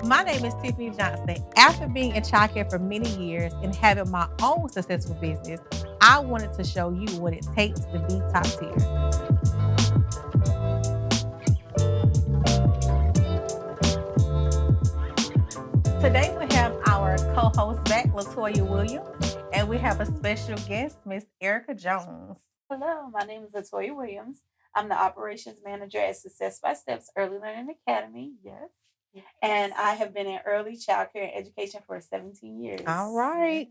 My name is Tiffany Johnson. After being in childcare for many years and having my own successful business, I wanted to show you what it takes to be top tier. Today we have our co-host back, Latoya Williams, and we have a special guest, Miss Ericka Jones. Hello, my name is Latoya Williams. I'm the operations manager at Success by Steps Early Learning Academy. Yes. And I have been in early childcare and education for 17 years. All right.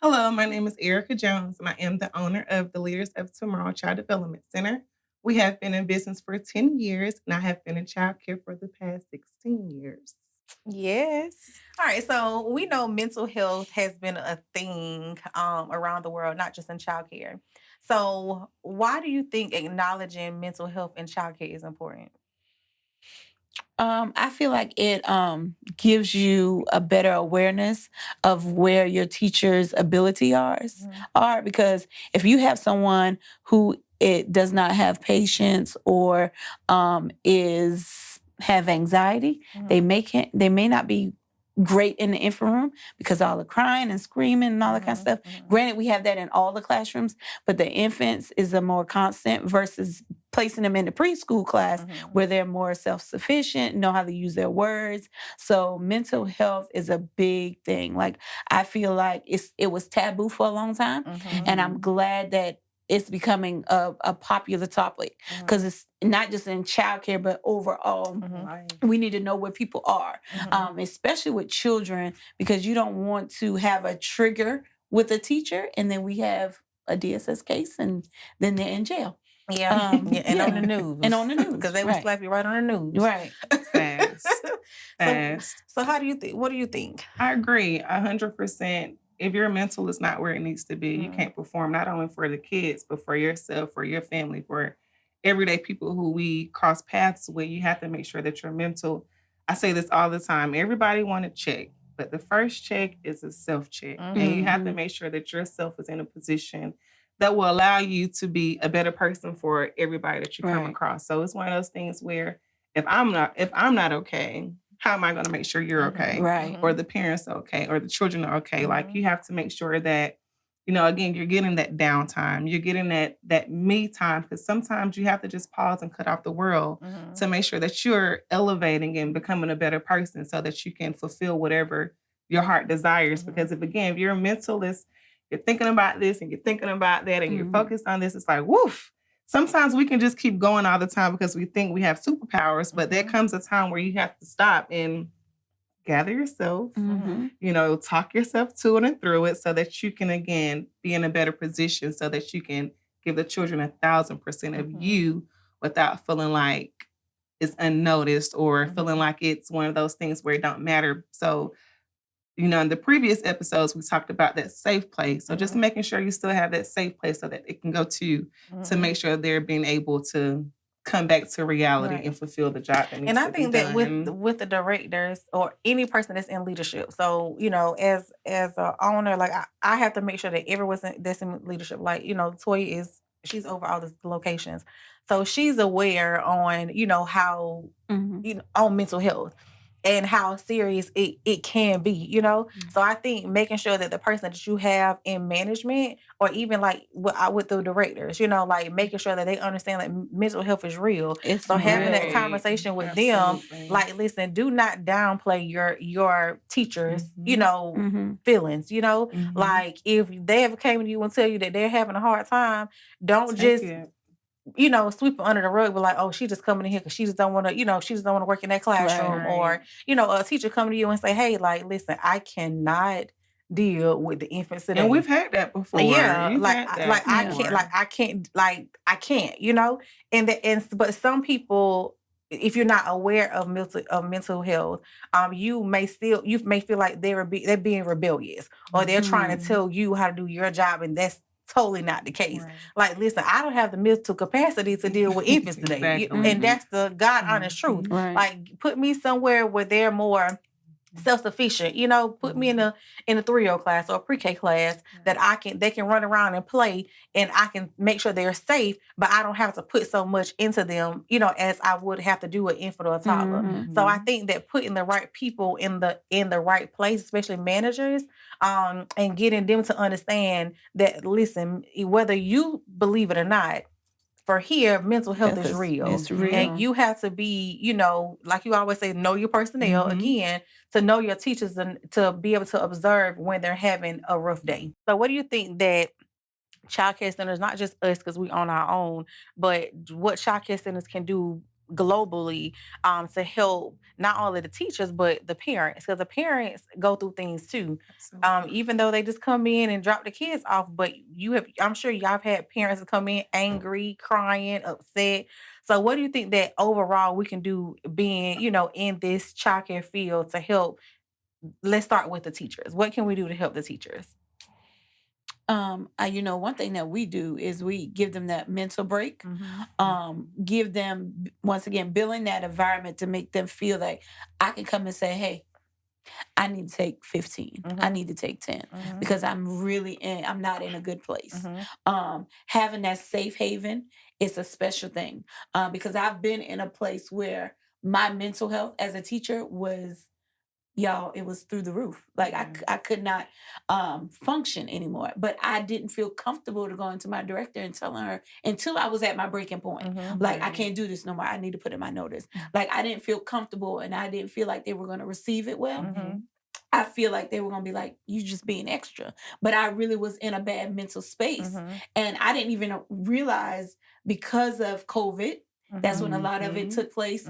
Hello, my name is Ericka Jones, and I am the owner of the Leaders of Tomorrow Child Development Center. We have been in business for 10 years, and I have been in childcare for the past 16 years. Yes. All right. So we know mental health has been a thing around the world, not just in childcare. So why do you think acknowledging mental health in childcare is important? I feel like it gives you a better awareness of where your teacher's ability are, because if you have someone who it does not have patience or is have anxiety, they may not be great in the infant room because all the crying and screaming and all that kind of stuff. Granted, we have that in all the classrooms, but the infants is a more constant versus placing them in the preschool class where they're more self-sufficient, know how to use their words. So mental health is a big thing. Like, I feel like it was taboo for a long time, and I'm glad that it's becoming a popular topic because it's not just in childcare, but overall, we need to know where people are, especially with children, because you don't want to have a trigger with a teacher and then we have a DSS case and then they're in jail. On the news. And on the news. Because they will slap you right on the news. Right. Fast. So how do you think? What do you think? I agree 100%. If your mental is not where it needs to be, you can't perform not only for the kids, but for yourself, for your family, for everyday people who we cross paths with. You have to make sure that your mental, I say this all the time, everybody want to check, but the first check is a self-check. And you have to make sure that yourself is in a position that will allow you to be a better person for everybody that you come across. So it's one of those things where if I'm not okay, how am I going to make sure you're okay? Right. Or the parents are okay, or the children are okay. Like, you have to make sure that, again, you're getting that downtime. You're getting that me time, because sometimes you have to just pause and cut off the world to make sure that you're elevating and becoming a better person so that you can fulfill whatever your heart desires. Because if your mental is, you're thinking about this and you're thinking about that and you're focused on this, it's like, woof. Sometimes we can just keep going all the time because we think we have superpowers, but there comes a time where you have to stop and gather yourself, talk yourself to it and through it so that you can, again, be in a better position so that you can give the children 1,000% of you without feeling like it's unnoticed or feeling like it's one of those things where it don't matter. So, in the previous episodes, we talked about that safe place. So just making sure you still have that safe place so that it can go to make sure they're being able to come back to reality and fulfill the job that needs and I to think be that done. with the directors or any person that's in leadership, so as an owner, like I have to make sure that everyone's that's in leadership, like Toya she's over all the locations, so she's aware on how on mental health and how serious it can be, So I think making sure that the person that you have in management or even like with the directors, like making sure that they understand that mental health is real. So having that conversation with them, like, listen, do not downplay your teachers, feelings, like if they ever came to you and tell you that they're having a hard time, don't just sweep it under the rug, but like, oh, she just coming in here because she just don't want to, she just don't want to work in that classroom. Or, a teacher coming to you and say, hey, like, listen, I cannot deal with the infants today. And we've had that before. Yeah, I can't, but some people, if you're not aware of mental health, you may feel like they're being rebellious or they're trying to tell you how to do your job, and that's totally not the case. Right. Like, listen, I don't have the mental capacity to deal with infants today. And that's the God honest truth. Right. Like, put me somewhere where they're more self-sufficient, put me in a 3-year-old class or a pre-K class that they can run around and play, and I can make sure they're safe, but I don't have to put so much into them, as I would have to do an infant or a toddler. So I think that putting the right people in the right place, especially managers, and getting them to understand that, listen, whether you believe it or not, for here, mental health is real. It's real. And you have to be, like you always say, know your personnel, again, to know your teachers and to be able to observe when they're having a rough day. So what do you think that childcare centers, not just us because we on our own, but what childcare centers can do globally, to help not only the teachers but the parents, because the parents go through things too, even though they just come in and drop the kids off. But I'm sure y'all have had parents that come in angry, crying, upset. So what do you think that overall we can do, being in this childcare field, to help? Let's start with the teachers. What can we do to help the teachers? One thing that we do is we give them that mental break. Give them, once again, building that environment to make them feel like I can come and say, hey, I need to take 15. I need to take 10 because I'm not in a good place. Having that safe haven is a special thing, because I've been in a place where my mental health as a teacher was, y'all, it was through the roof. Like I could not function anymore. But I didn't feel comfortable to go into my director and telling her until I was at my breaking point. Like, I can't do this no more. I need to put in my notice. Like, I didn't feel comfortable, and I didn't feel like they were going to receive it well. I feel like they were going to be like, you just being extra. But I really was in a bad mental space. And I didn't even realize, because of COVID, that's when a lot of it took place,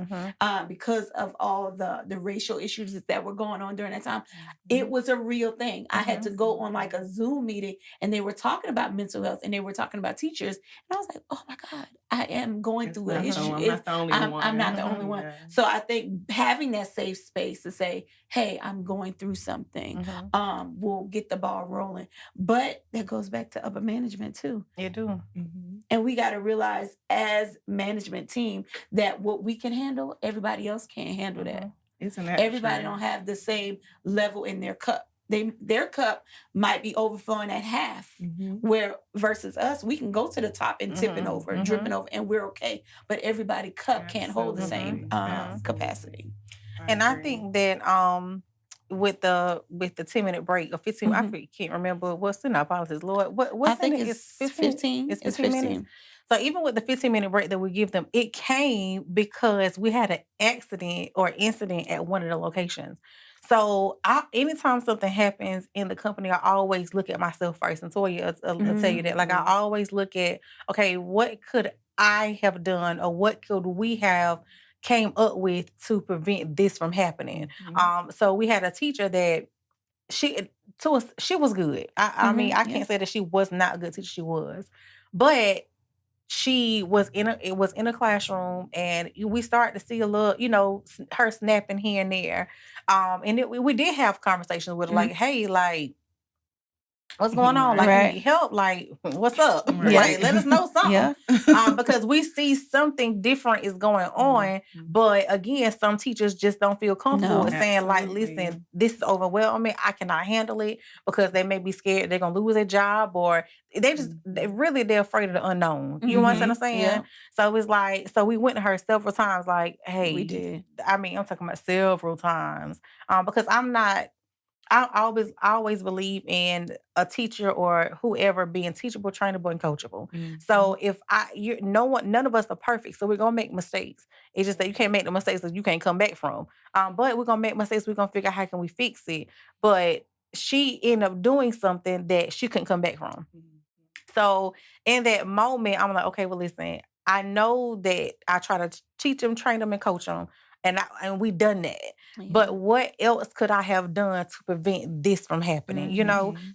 because of all the racial issues that were going on during that time. It was a real thing. I had to go on like a Zoom meeting, and they were talking about mental health, and they were talking about teachers. And I was like, oh my God, I am going through an issue. I'm not the only one. So I think having that safe space to say, hey, I'm going through something, will get the ball rolling. But that goes back to upper management too. You do. And we got to realize, as management team, that what we can handle, everybody else can't handle that. Isn't that everybody true? don't have the same level in their cup. Their cup might be overflowing at half, where versus us, we can go to the top and tipping over and dripping over, and we're okay. But everybody cup can't hold the same capacity. And I think that with the 10-minute break or 15, I can't remember what's in our policies. Lord, what's I think in it? it's 15. It's 15 minutes. So even with the 15-minute break that we give them, it came because we had an accident or incident at one of the locations. So anytime something happens in the company, I always look at myself first. And Toya will tell you that. Like, I always look at, okay, what could I have done, or what could we have came up with to prevent this from happening? So we had a teacher that she was good. I mean, I can't say that she was not a good teacher. She was, but she was in a classroom, and we started to see a little, her snapping here and there. And we did have conversations with her, like, hey, like, what's going on? Like, you need help? Like, what's up? Like, let us know something. Because we see something different is going on. But again, some teachers just don't feel comfortable saying, like, listen, this is overwhelming. I cannot handle it, because they may be scared they're gonna lose their job, or they're afraid of the unknown. You know what I'm saying? Yeah. So it's like, so we went to her several times, like, hey, We did. I mean, I'm talking about several times. Because I always believe in a teacher or whoever being teachable, trainable, and coachable. So if none of us are perfect, so we're gonna make mistakes. It's just that you can't make the mistakes that you can't come back from. But we're gonna make mistakes. We're gonna figure out how can we fix it. But she ended up doing something that she couldn't come back from. So in that moment, I'm like, okay, well, listen, I know that I try to teach them, train them, and coach them. And we done that. But what else could I have done to prevent this from happening?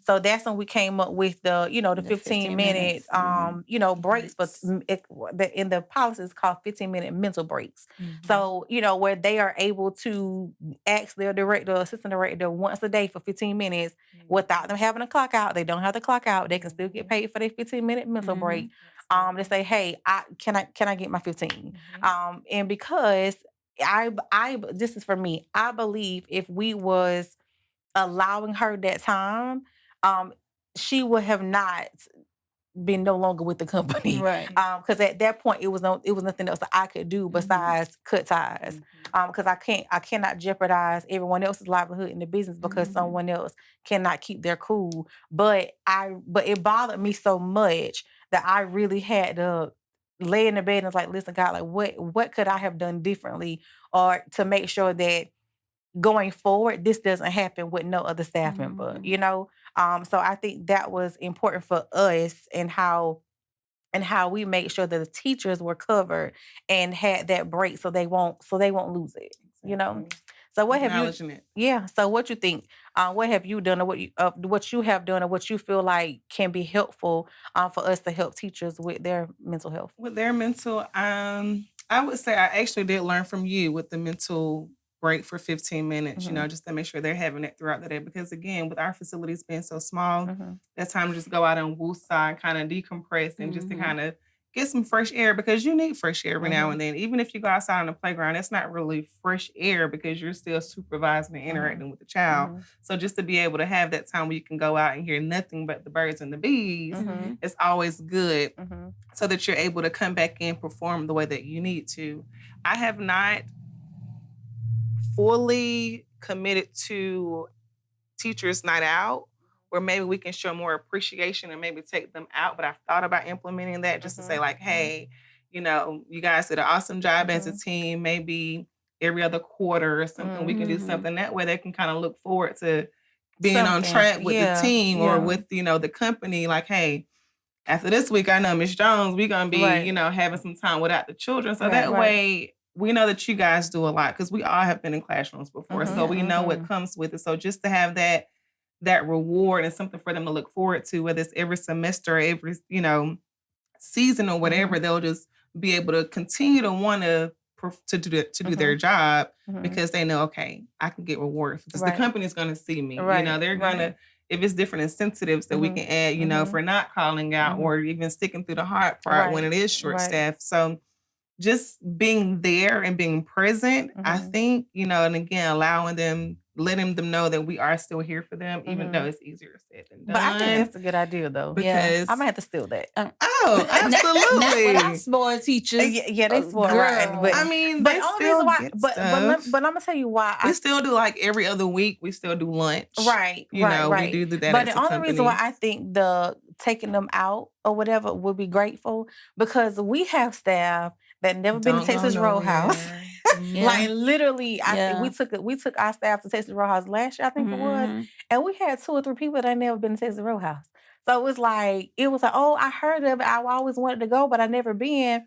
So that's when we came up with the 15 minute breaks, but in the policy it's called 15-minute mental breaks. So, where they are able to ask their director, assistant director, once a day for 15 minutes without them having to clock out. They don't have to clock out. They can still get paid for their 15-minute mental break. They say, hey, can I get my 15? And because this is for me. I believe if we was allowing her that time, she would have not been no longer with the company. Right. Because at that point it was nothing else that I could do besides cut ties. Because I cannot jeopardize everyone else's livelihood in the business because someone else cannot keep their cool. But it bothered me so much that I really had to lay in the bed and was like, listen, God, like what could I have done differently or to make sure that going forward, this doesn't happen with no other staff member, you know? So I think that was important for us and how we make sure that the teachers were covered and had that break so they won't lose it, you know? So what have you it. Yeah, so what you think? What have you done or what you have done or what you feel like can be helpful for us to help teachers with their mental health? With their mental, I would say I actually did learn from you with the mental break for 15 minutes, you know, just to make sure they're having it throughout the day. Because again, with our facilities being so small, that time to just go out and woosah and kind of decompress and just to kind of get some fresh air because you need fresh air every now and then. Even if you go outside on the playground, it's not really fresh air because you're still supervising and interacting with the child. So just to be able to have that time where you can go out and hear nothing but the birds and the bees, it's always good so that you're able to come back and perform the way that you need to. I have not fully committed to teachers' night out where maybe we can show more appreciation and maybe take them out. But I've thought about implementing that just to say like, hey, you know, you guys did an awesome job as a team. Maybe every other quarter or something, we can do something that way. They can kind of look forward to being on track with the team or with, you know, the company. Like, hey, after this week, I know Miss Jones, we're going to be, you know, having some time without the children. So that way we know that you guys do a lot because we all have been in classrooms before. So we know what comes with it. So just to have that reward and something for them to look forward to, whether it's every semester, or every, you know, season or whatever, they'll just be able to continue to want to do their job because they know, okay, I can get rewarded because the company's going to see me. You know, they're going to, if it's different incentives that we can add, you know, for not calling out or even sticking through the hard part when it is short staffed. So just being there and being present, I think, you know, and again, letting them know that we are still here for them, even though it's easier said than done. But I think that's a good idea, though. Because I might have to steal that. Oh, absolutely. Not with our spoiled teachers. Yeah, they spoiled, right? But I mean, but they only still reason why, get but stuff. I'm gonna tell you why. We still do like every other week. We still do lunch. Right. You know, we do that. But as the a only company. reason why I think the taking them out or whatever would be grateful because we have staff that never been to Texas Roadhouse. Like literally, we took our staff to Texas Roadhouse last year, I think it was, and we had 2 or 3 people that had never been to Texas Roadhouse. So it was like, oh, I heard of it. I always wanted to go, but I never been.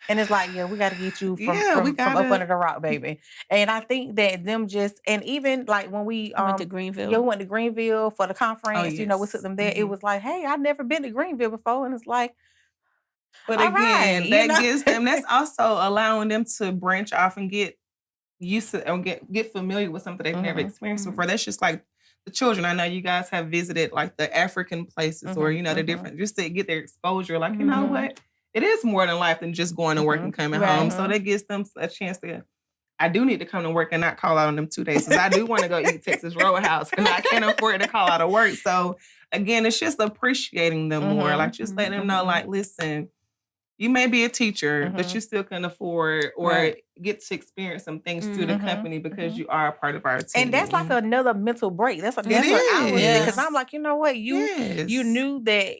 And it's like, we got to get you from up under the rock, baby. And I think that them just, and even like when we went to Greenville. we went to Greenville for the conference, you know, we took them there. It was like, hey, I've never been to Greenville before. And it's like, but again, that gives them, that's also allowing them to branch off and get used to or get familiar with something they've never experienced before. That's just like the children. I know you guys have visited like the African places or, you know, the different, just to get their exposure. Like, you know what? It is more than life than just going to work and coming home. So that gives them a chance to, I do need to come to work and not call out on them 2 days because I do want to go eat Texas Roadhouse and I can't afford to call out of work. So again, it's just appreciating them more. Like just letting them know, like, listen, you may be a teacher, but you still can afford or get to experience some things through the company because you are a part of our team. And that's like another mental break. That's what I was saying. Because I'm like, you know what? You knew that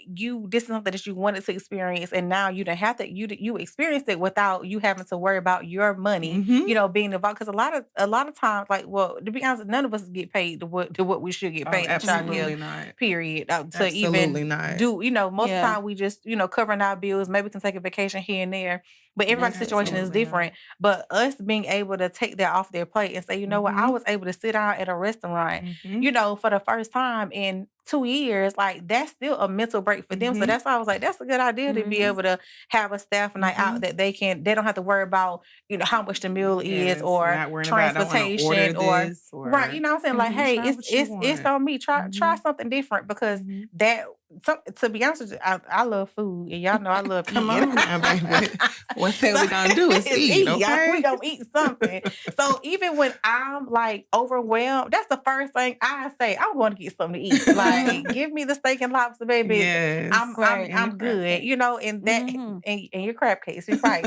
this is something that you wanted to experience, and now you don't have to. You experienced it without you having to worry about your money. You know, being involved. Because a lot of times, like, well, to be honest, none of us get paid to what we should get paid. Absolutely not. Period. To Absolutely even not. do, you know, most of the time we just, you know, covering our bills. Maybe we can take a vacation here and there. But everybody's situation is different. But us being able to take that off their plate and say, you know what, I was able to sit down at a restaurant, you know, for the first time in 2 years, like that's still a mental break for them. So that's why I was like, that's a good idea to be able to have a staff night out that they don't have to worry about, you know, how much the meal is or transportation or right. You know what I'm saying? Like, hey, it's on me. Try something different because that to be honest with you, I love food, and y'all know I love Come eating. on now, baby. One thing we gonna do is eat, okay? We gonna eat something. So even when I'm like overwhelmed, that's the first thing I say. I want to get something to eat. Like, give me the steak and lobster, baby. Yes. I'm good. You know, and that and your crab cakes, you're right.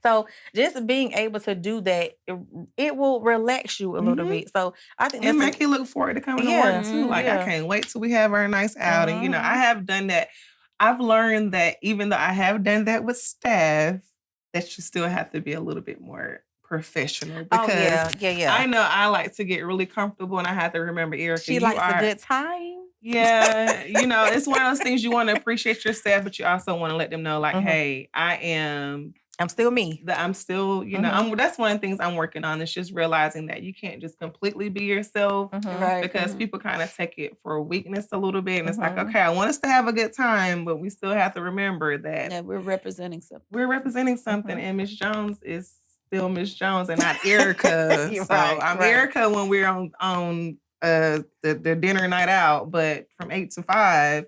So just being able to do that, it will relax you a little bit. So I think and make you look forward to coming to work too. Like, I can't wait till we have our nice outing. You know, I have done that. I've learned that even though I have done that with staff, that you still have to be a little bit more professional, because I know I like to get really comfortable, and I have to remember, Ericka, she likes a good time. Yeah, you know, it's one of those things you want to appreciate your staff, but you also want to let them know, like, hey, I'm still me. That I'm still, you know, that's one of the things I'm working on. Is just realizing that you can't just completely be yourself, because people kind of take it for weakness a little bit. And it's like, okay, I want us to have a good time, but we still have to remember that we're representing something. We're representing something, and Miss Jones is still Miss Jones and not Ericka. So I'm Ericka when we're on the dinner night out, but from 8 to 5.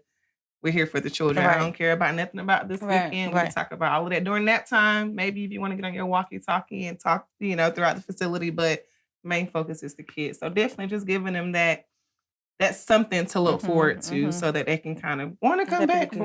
We're here for the children. I don't care about nothing about this weekend. We can talk about all of that during that time. Maybe if you want to get on your walkie-talkie and talk, you know, throughout the facility, but main focus is the kids. So definitely just giving them that's something to look forward to, so that they can kind of want to come back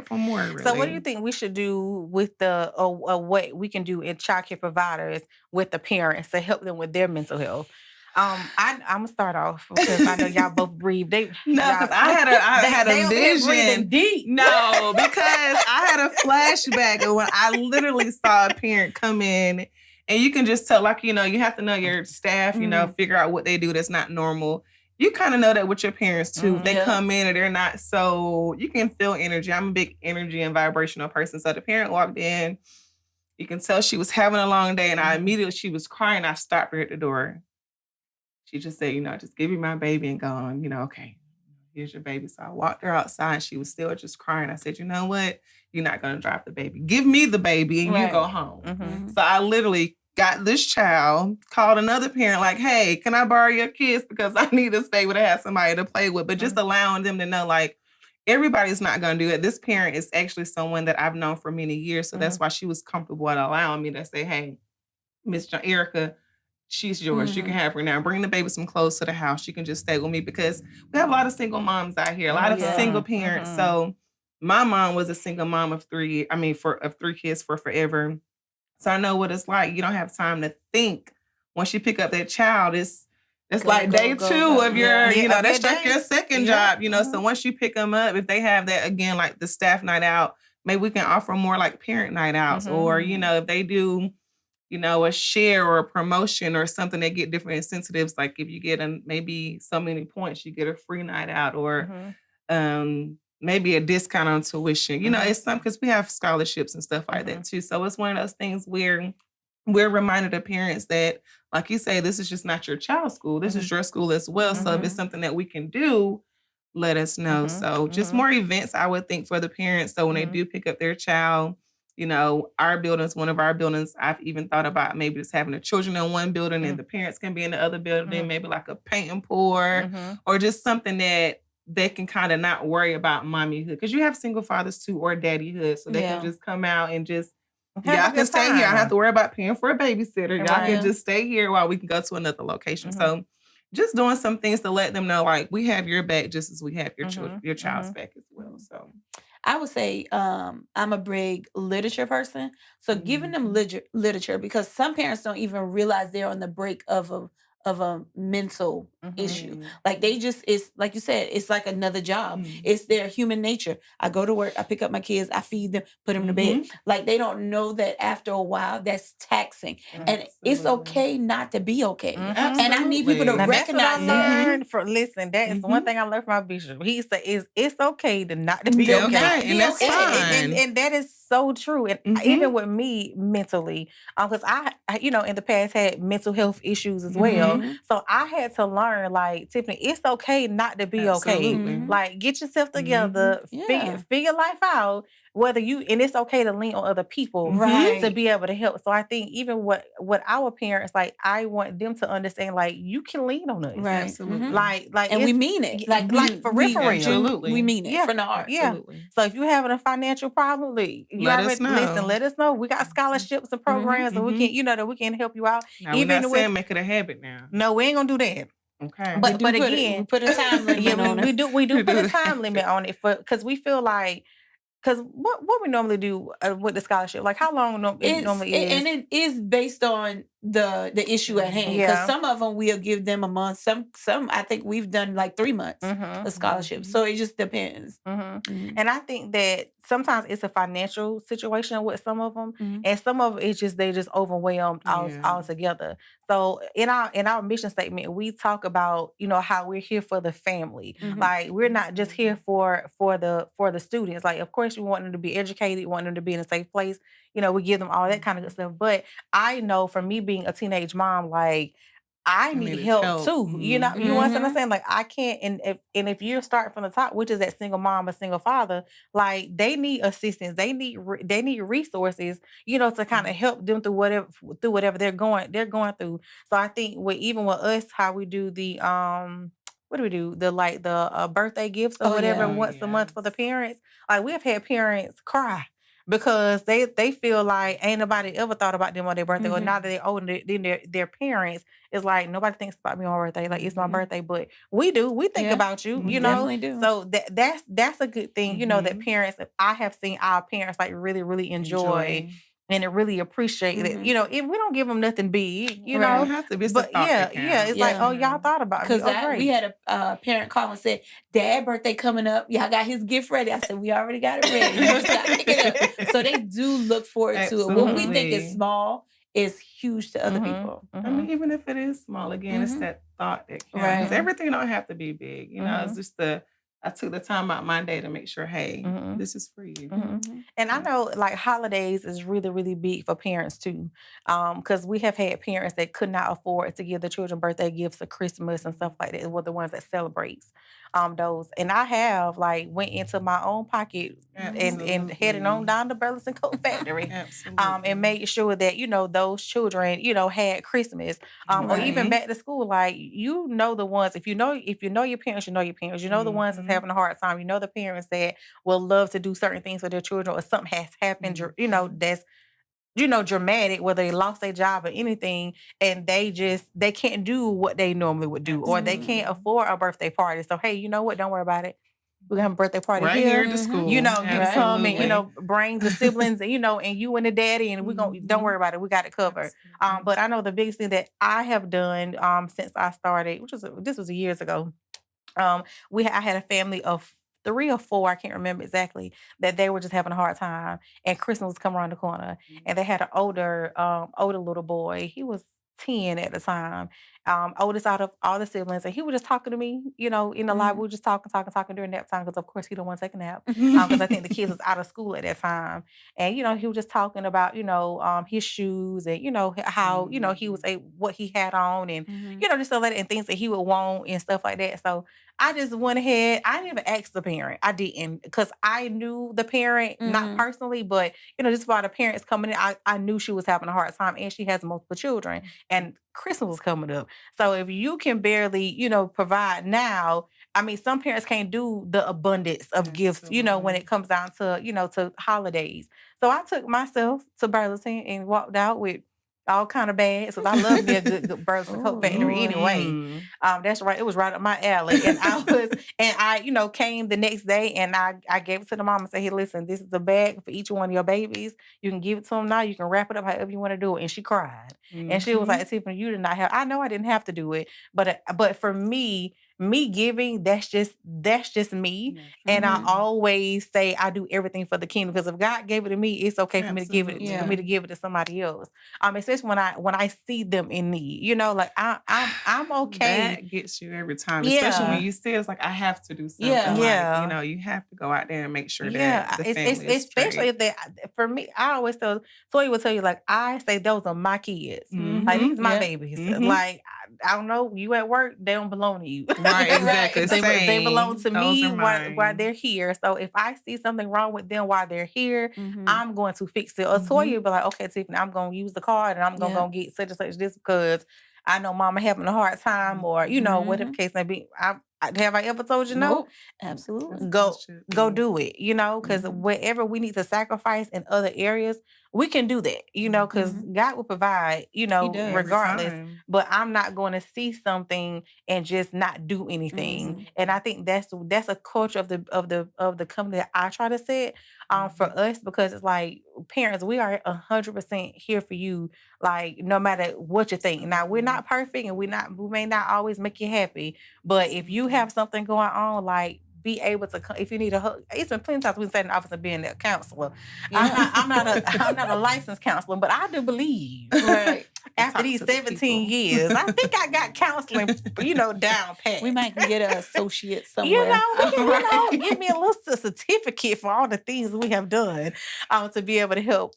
for more. Really. So what do you think we should do with the what we can do in childcare providers with the parents to help them with their mental health? I'm gonna start off because I know y'all both breathe. Because I had a vision. Deep. No, because I had a flashback of when I literally saw a parent come in, and you can just tell, like, you know, you have to know your staff, you know, figure out what they do that's not normal. You kind of know that with your parents too. They come in and they're not, so you can feel energy. I'm a big energy and vibrational person. So the parent walked in, you can tell she was having a long day, and she was crying. I stopped her at the door. She just said, you know, just give me my baby and go on, you know, okay, here's your baby. So I walked her outside, and she was still just crying. I said, you know what? You're not going to drop the baby. Give me the baby and you go home. So I literally got this child, called another parent, like, hey, can I borrow your kids? Because I need this baby to have somebody to play with. But just allowing them to know, like, everybody's not going to do it. This parent is actually someone that I've known for many years. So that's why she was comfortable at allowing me to say, hey, Miss Ericka, she's yours. You can have her now. Bring the baby some clothes to the house. You can just stay with me, because we have a lot of single moms out here, a lot of single parents. So my mom was a single mom of three kids for forever. So I know what it's like. You don't have time to think. Once you pick up that child, it's like day two of your, you know, that's like your second job, you know. So once you pick them up, if they have that, again, like the staff night out, maybe we can offer more like parent night outs, or, you know, if they do, you know, a share or a promotion or something, they get different incentives. Like if you get maybe so many points, you get a free night out, or maybe a discount on tuition. You know, it's something, because we have scholarships and stuff like that too. So it's one of those things where we're reminded of parents that, like you say, this is just not your child's school. This is your school as well. So if it's something that we can do, let us know. So just more events, I would think, for the parents. So when they do pick up their child, you know, one of our buildings, I've even thought about maybe just having the children in one building and the parents can be in the other building, maybe like a paint and pour, or just something that they can kind of not worry about mommyhood. Because you have single fathers too, or daddyhood. So they can just come out and just, y'all can stay here. I don't have to worry about paying for a babysitter. Y'all can just stay here while we can go to another location. So just doing some things to let them know, like, we have your back just as we have your child's back as well. So I would say I'm a big literature person. So giving them literature, because some parents don't even realize they're on the break of a mental issue. Like it's like you said, it's like another job. It's their human nature. I go to work, I pick up my kids, I feed them, put them to bed. Like they don't know that after a while that's taxing. And it's okay not to be okay. And I need people to recognize that. Listen, that is one thing I learned from my bishop. He said it's okay to not to be okay. And that's fine. And that is so true. And even with me mentally, because I, you know, in the past had mental health issues as well. So I had to learn, like, Tiffany, it's okay not to be okay. Like, get yourself together, figure life out. whether you, and it's okay to lean on other people to be able to help. So I think even what our parents, like, I want them to understand, like, you can lean on us. Right. Absolutely. Like, And we mean it. Like for real. Absolutely. We mean it Yeah. from the heart. Yeah. Absolutely. So if you're having a financial problem, like, you Let us already know. listen, let us know. We got scholarships and programs, and we can, that we can help you out. Now, we're not saying make it a habit now. No, we ain't gonna do that. Okay. But again, we put a time limit on it. we do put a time limit on it because we feel like, because what we normally do with the scholarship, like, how long it normally is, and it is based on the issue at hand. Because some of them we'll give them a month. Some I think we've done like 3 months of scholarship. So it just depends. And I think that sometimes it's a financial situation with some of them, and some of it is just they just overwhelmed altogether. So in our mission statement, we talk about, how we're here for the family. Like, we're not just here for the students. Like, of course, we want them to be educated, we want them to be in a safe place. We give them all that kind of good stuff. But I know, for me being a teenage mom, like, I need help too. You know what I'm saying? Like, I can't. And if you're starting from the top, which is that single mom or single father, like, they need assistance. They need resources. To kind of help them through whatever they're going through. So I think even with us, how we do the what do we do? The birthday gifts or whatever once a month for the parents. Like, we have had parents cry because they feel like ain't nobody ever thought about them on their birthday, or now that they're older than their parents. It's like, nobody thinks about me on my birthday. Like, it's my birthday, but we do. We think about you. Definitely do. So that's a good thing. That parents. I have seen our parents, like, really, really enjoy. And it really appreciate it. If we don't give them nothing big, You don't have to be. But it's like, oh, y'all thought about me. Because we had a parent call and said, "Dad birthday coming up. Y'all got his gift ready." I said, "We already got it ready. You just gotta pick it up." So they do look forward to it. What we think is small is huge to other people. I mean, even if it is small, again, it's that thought that counts. Right. Everything don't have to be big. It's just I took the time out my day to make sure, hey, this is for you. And I know, like, holidays is really, really big for parents too. Because we have had parents that could not afford to give their children birthday gifts or Christmas and stuff like that. Were the ones that celebrates those. And I have, like, went into my own pocket and headed on down to Burleson Coat Factory. And made sure that, those children, had Christmas. Or even back to school. Like, the ones, if you know your parents, you know your parents. You know the ones that's having a hard time. You know the parents that will love to do certain things for their children, or something has happened, that's dramatic, whether they lost their job or anything, and they can't do what they normally would do, or they can't afford a birthday party. So, hey, you know what? Don't worry about it. We're gonna have a birthday party here at the school. You come and bring the siblings and and you and the daddy, and we're gonna don't worry about it. We got it covered. But I know the biggest thing that I have done since I started, this was years ago. I had a family of 3 or 4, I can't remember exactly, that they were just having a hard time, and Christmas was coming around the corner, and they had an older little boy. He was 10 at the time, oldest out of all the siblings, and he was just talking to me, in the library. We were just talking during nap time, because of course he don't want to take a nap, because I think the kids was out of school at that time, and he was just talking about his shoes, and how he was what he had on, and just stuff like that, and things that he would want and stuff like that. So I just went ahead. I didn't even ask the parent. I didn't, because I knew the parent, not personally, but just by the parents coming in, I knew she was having a hard time, and she has multiple children, and Christmas was coming up. So if you can barely, provide now, I mean, some parents can't do the abundance of gifts, when it comes down to, to holidays. So I took myself to Burleson and walked out with all kind of bags, because I love me a good Burleson Coat Factory anyway. That's right. It was right up my alley. And I came the next day, and I gave it to the mom and said, "Hey, listen, this is a bag for each one of your babies. You can give it to them now. You can wrap it up however you want to do it." And she cried. And she was like, "Tiffany, you did not have," I know I didn't have to do it, but for me giving, that's just me. And I always say I do everything for the kingdom, because if God gave it to me, it's okay for me to give it to somebody else. Especially when I see them in need, like I'm okay. That gets you every time, especially when you say it's like, I have to do something. Like, you have to go out there and make sure that the family is especially straight. if for me, I always tell Toya will tell you, like, I say those are my kids, like, these are my babies, like, I don't know, you at work, they don't belong to you. Right, exactly. They belong to Same. Those me are while they're mine. here. So if I see something wrong with them while they're here, I'm going to fix it. Or Toya will be like, okay, Tiffany, I'm going to use the card and I'm going to go get such and such this because I know mama having a hard time or, whatever case may be. Have I ever told you no? Nope. Absolutely. Go do it, because whatever we need to sacrifice in other areas, we can do that, because God will provide, does. regardless. Every time. But I'm not going to see something and just not do anything. And I think that's a culture of the company that I try to set for us, because it's like parents, we are 100% here for you, like no matter what you think. Now we're not perfect and we may not always make you happy, but if you have something going on, like be able to come if you need a hug. It's been plenty of times we sat in the office and being a counselor. Yeah. I'm not a licensed counselor, but I do believe Right. after these 17 years, I think I got counseling, down pat. We might can get an associate somewhere. Give me a little certificate for all the things we have done to be able to help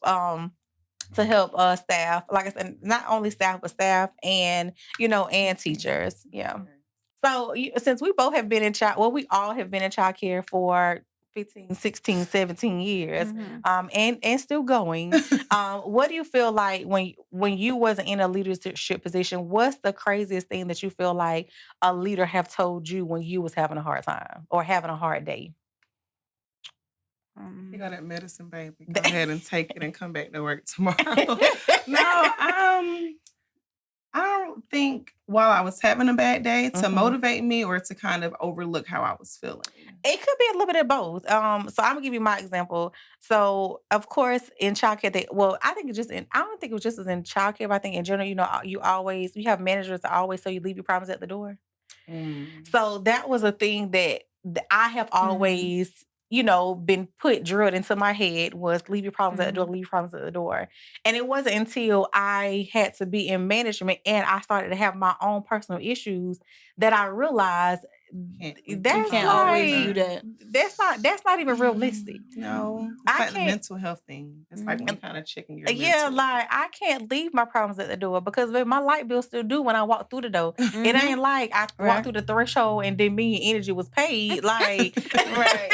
staff. Like I said, not only staff, but staff and and teachers. Yeah. So since we both have been in we all have been in childcare for 15, 16, 17 years, and still going. What do you feel like when you wasn't in a leadership position? What's the craziest thing that you feel like a leader have told you when you was having a hard time or having a hard day? You got that medicine, baby. Go ahead and take it and come back to work tomorrow. No, I don't think while I was having a bad day to motivate me or to kind of overlook how I was feeling. It could be a little bit of both. So I'm gonna give you my example. So of course in childcare, I think it's just I don't think it was just as in childcare, but I think in general, you have managers that always tell you leave your problems at the door. So that was a thing that I have always, been drilled into my head was leave your problems at the door, leave your problems at the door. And it wasn't until I had to be in management and I started to have my own personal issues that I realized you can't always do that. That's not even realistic. No, it's like the mental health thing. It's like when you kind of checking your mental. Like I can't leave my problems at the door because my light bill still due when I walk through the door. It ain't like I walked through the threshold and then me and energy was paid. Like right.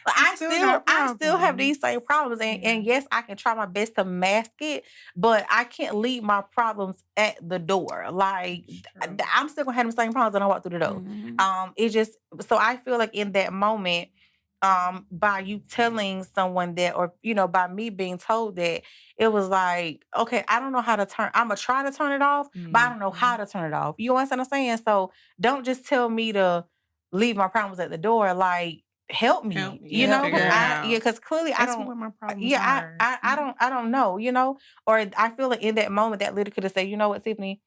I still have these same problems, and yes, I can try my best to mask it, but I can't leave my problems at the door. Like I'm still gonna have the same problems when I walk through the door. It just so I feel like in that moment, by you telling someone that, or by me being told that, it was like, okay, I don't know how to turn. I'm gonna try to turn it off, but I don't know how to turn it off. You understand what I'm saying? So don't just tell me to leave my problems at the door. Like help me, because clearly I don't. Where my problems are. I don't know, or I feel like in that moment that leader could have said, you know what, Tiffany,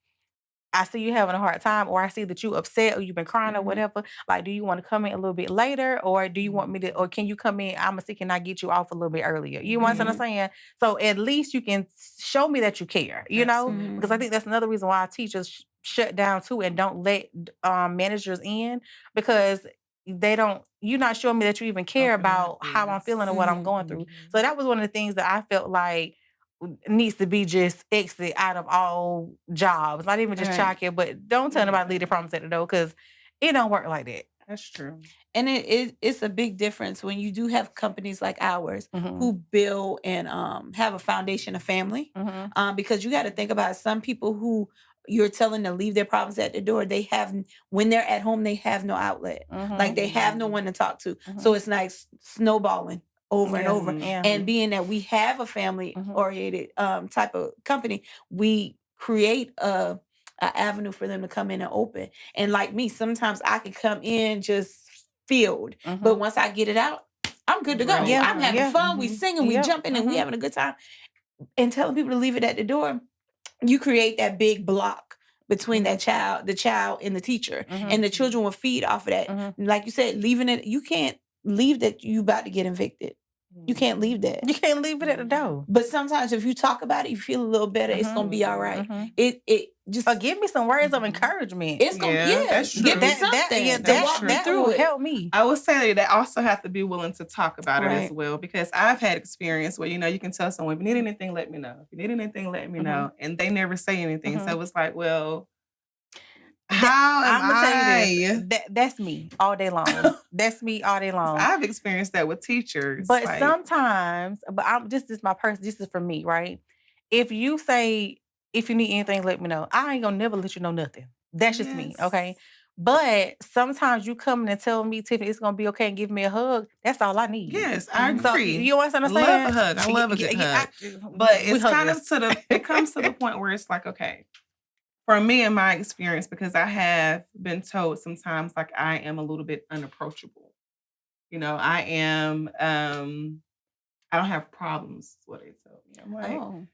I see you having a hard time, or I see that you upset, or you've been crying, or whatever. Like, do you want to come in a little bit later, or do you want me to, or can you come in? I'm gonna see, can I get you off a little bit earlier? You understand what I'm saying? So at least you can show me that you care, because I think that's another reason why our teachers shut down too and don't let managers in, because you're not showing me that you even care about how I'm feeling or what I'm going through. So that was one of the things that I felt like needs to be just exit out of all jobs, not even just childcare, but don't tell nobody leave their problems at the door, because it don't work like that. That's true. And it's a big difference when you do have companies like ours who build and have a foundation of family, because you got to think about some people who you're telling to leave their problems at the door. They have, when they're at home, they have no outlet. Like they have no one to talk to. So it's like snowballing over and over. And being that we have a family oriented type of company, we create a avenue for them to come in and open. And like me, sometimes I can come in just filled, but once I get it out, I'm good to go. I'm having fun. We singing, we jumping, and we having a good time. And telling people to leave it at the door, you create that big block between the child and the teacher, and the children will feed off of that. Like you said, leaving it, you can't leave that you about to get evicted. You can't leave that. You can't leave it at the door. But sometimes if you talk about it, you feel a little better. It's gonna be all right. It just give me some words of encouragement. It's gonna that's true. give me something to walk me through will it. help me. I will say that also have to be willing to talk about it as well, because I've had experience where you can tell someone, if you need anything, let me know. If you need anything, let me know, and they never say anything. So it's like, well, How am I'm gonna tell you I? this. That's me all day long. That's me all day long. I've experienced that with teachers. But Like, sometimes, but I'm this is my person. This is for me, right? If you say if you need anything, let me know. I ain't gonna never let you know nothing. That's just me, okay? yes. But sometimes you come in and tell me, Tiffany, it's gonna be okay, and give me a hug. That's all I need. Yes, I So agree. you understand I what I'm love a saying? hug. I love a good hug. But We it's kind of huggers. it comes to the point where it's like, okay, for me in my experience, because I have been told sometimes like I am a little bit unapproachable. You know, I am I don't have problems, is what they tell me. I'm like, Oh.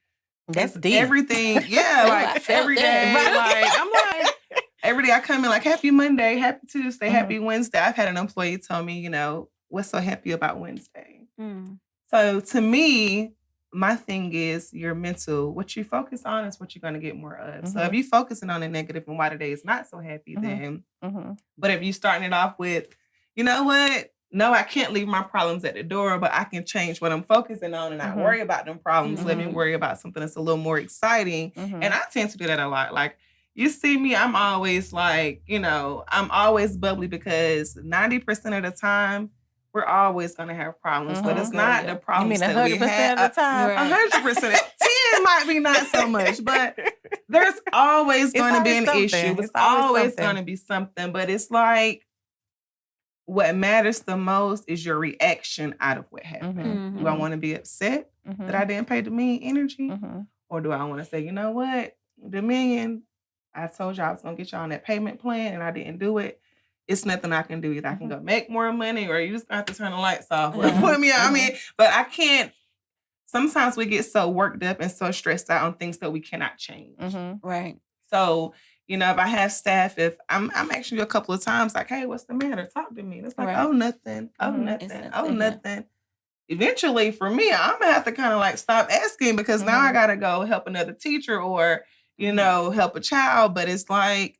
That's because deep. everything, yeah, Oh, I like felt every that. day, Right. like I'm like, every day I come in like happy Monday, happy Tuesday, Mhm. happy Wednesday. I've had an employee tell me, you know, what's so happy about Wednesday? Mm. So to me, my thing is your mental. What you focus on is what you're going to get more of. So if Mhm. you're focusing on the negative and why today is not so happy, Mhm. then Mhm. but if you're starting it off with, you know what? No, I can't leave my problems at the door, but I can change what I'm focusing on and not Mhm. worry about them problems. Let me Mhm. worry about something that's a little more exciting. And Mhm. I tend to do that a lot. Like you see me, I'm always like, you know, I'm always bubbly because 90% of the time, we're always gonna have problems, but it's Mhm. not Yeah. the You problems mean that we 100% had. of the time? Right. 100%. 10 might be not so much, but there's always It's going to be always an something. issue. It's It's always always something. going to be something, but it's like what matters the most is your reaction out of what happened. Mhm. Do I Mhm. want to be upset that I Mhm. didn't pay Dominion energy? Mhm. Or do I want to say, you know what, Dominion, I told you I was going to get you on that payment plan and I didn't do it. It's nothing I can do. Either I can Mhm. go make more money or you just have to turn the lights off. Or Yeah. put me out. I Mhm. mean, but I can't. Sometimes we get so worked up and so stressed out on things that we cannot change. Mhm. Right. So, you know, if I have staff, if I'm asking you a couple of times, like, hey, what's the matter? Talk to me. And it's like, Right. oh, nothing. Oh, Mhm. It's nothing. Oh, nothing. Yeah. nothing. Eventually, for me, I'm gonna have to kind of like stop asking because now I Mhm. gotta go help another teacher or, you Mhm. know, help a child. But it's like,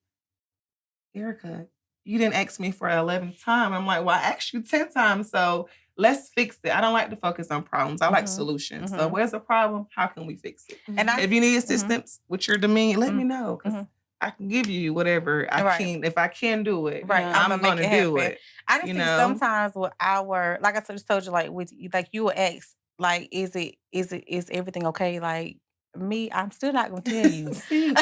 Ericka, you didn't ask me for an 11th time. I'm like, well, I asked you 10 times. So let's fix it. I don't like to focus on problems. I like Mhm. solutions. So Mhm. where's the problem? How can we fix it? And I If you need Mhm. assistance with your Dominion, let me Mhm. know because Mhm. I can give you whatever I Right. can. If I can do it, Right. Yeah. I'm I'm gonna make gonna it do happen. it. I just You think know? sometimes with our, like I just told you, like with like you will ask, like, is everything okay? Like me, I'm still not gonna tell you. See,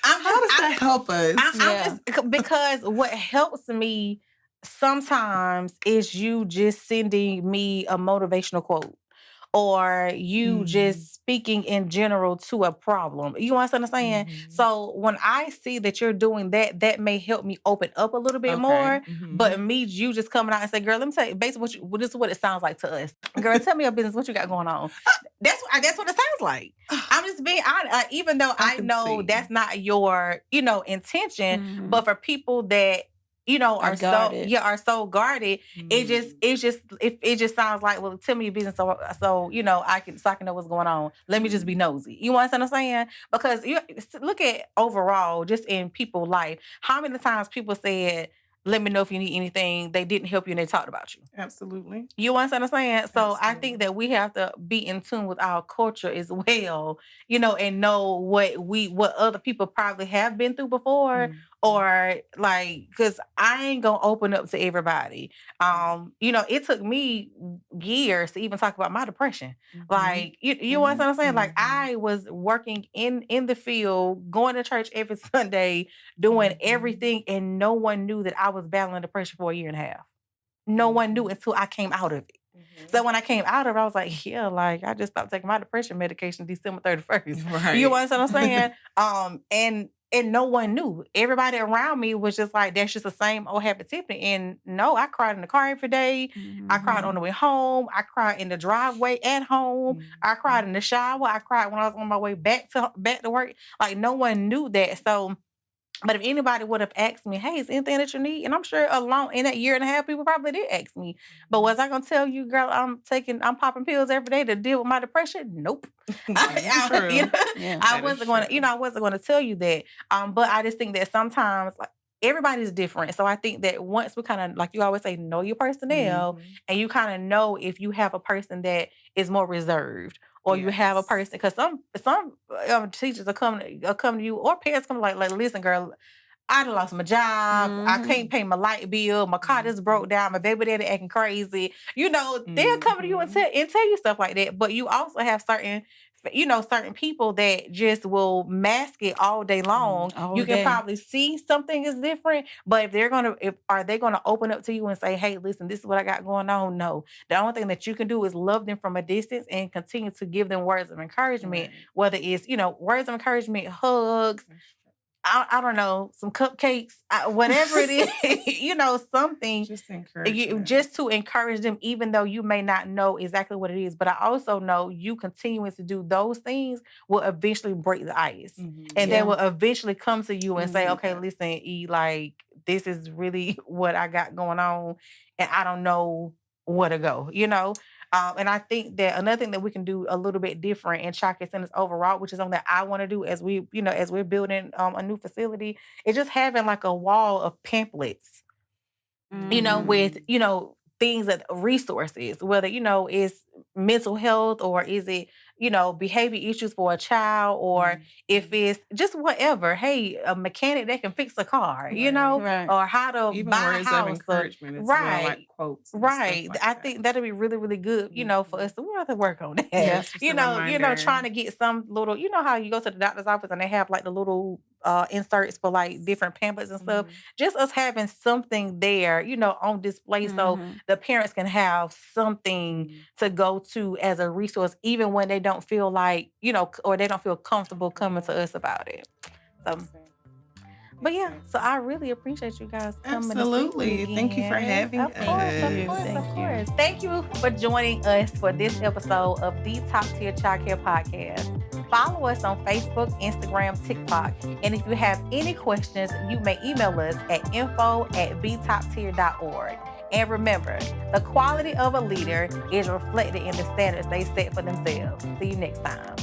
I'm how does that help us? I'm Yeah. just because what helps me sometimes is you just sending me a motivational quote or you just speaking in general to a problem. You understand what I'm saying? Mhm. So when I see that you're doing that, that may help me open up a little bit Okay. more. Mhm. But me, you just coming out and say, "Girl, let me tell you, basically, this is what it sounds like to us. Girl, tell me your business. What you got going on?" That's what it sounds like. I'm just being honest, even though I I can know see. that's not your, intention. Mhm. But for people that Are are so guarded. are so guarded, it just sounds like, well, tell me your business so I can know what's going on. Let me just be nosy. You understand what I'm saying? Because you look at overall, just in people's life, how many times people said, "Let me know if you need anything." They didn't help you and they talked about you. Absolutely. You understand what I'm saying? So I think Absolutely. that we have to be in tune with our culture as well, and know what other people probably have been through before, Mhm. or like, because I ain't gonna open up to everybody. It took me years to even talk about my depression. Mhm. Like, you understand what I'm saying? Like, Mhm. I was working in the field, going to church every Sunday, doing Mhm. everything, and no one knew that I was battling depression for a year and a half. No one knew until I came out of it. So Mhm. when I came out of it, I was like, yeah, like I just stopped taking my depression medication December 31st. You Right. understand what I'm saying? And no one knew. Everybody around me was just like, that's just the same old happy Tiffany. And no, I cried in the car every day. I cried on Mhm. the way home. I cried in the driveway at home. I cried in the shower. I cried when I was on my way back to work. Like no one knew that. So but if anybody would have asked me, "Hey, is anything that you need?" And I'm sure along in that year and a half, people probably did ask me. But was I gonna tell you, girl, I'm popping pills every day to deal with my depression? Nope. That is true. Yeah. I That is wasn't gonna, true. I wasn't gonna tell you that. But I just think that sometimes like everybody's different. So I think that once we kind of, like you always say, know your personnel, Mhm. and you kind of know if you have a person that is more reserved, or you have a Yes. person, because some teachers are coming to you, or parents come like, listen, girl, I done lost my job. I can't pay my light bill. My car just broke down. My baby daddy acting crazy. You know, they'll come to you and tell you stuff like that. But you also have certain people that just will mask it all day long. You can probably see something is different, but are they gonna open up to you and say, "Hey, listen, this is what I got going on"? No. The only thing that you can do is love them from a distance and continue to give them words of encouragement, whether it's words of encouragement, hugs. I don't know, some cupcakes, whatever it is, something just to encourage them, even though you may not know exactly what it is. But I also know you continuing to do those things will eventually break the ice. And they will eventually come to you and say, okay, listen, E, like, this is really what I got going on, and I don't know where to go, And I think that another thing that we can do a little bit different in child care centers overall, which is something that I want to do as we're building a new facility, is just having like a wall of pamphlets, with, things that resources, whether, it's mental health or is it, behavior issues for a child, or if it's just whatever. Hey, a mechanic that can fix a car, or how to even buy words a house. of encouragement as Right. well, like quotes. Right. Like I that. think that'll be really, really good, for us to we'll have to work on that. Yes, just a reminder. Trying to get some little, how you go to the doctor's office and they have like the little inserts for like different pamphlets and stuff. Just us having something there, on display so the parents can have something to go to as a resource, even when they don't feel like, or they don't feel comfortable coming to us about it. So, but yeah, so I really appreciate you guys coming. Absolutely. Thank you for having us. Of course. Thank you for joining us for this episode of the Top Tier Childcare Podcast. Follow us on Facebook, Instagram, TikTok. And if you have any questions, you may email us at info@btoptier.org. And remember, the quality of a leader is reflected in the standards they set for themselves. See you next time.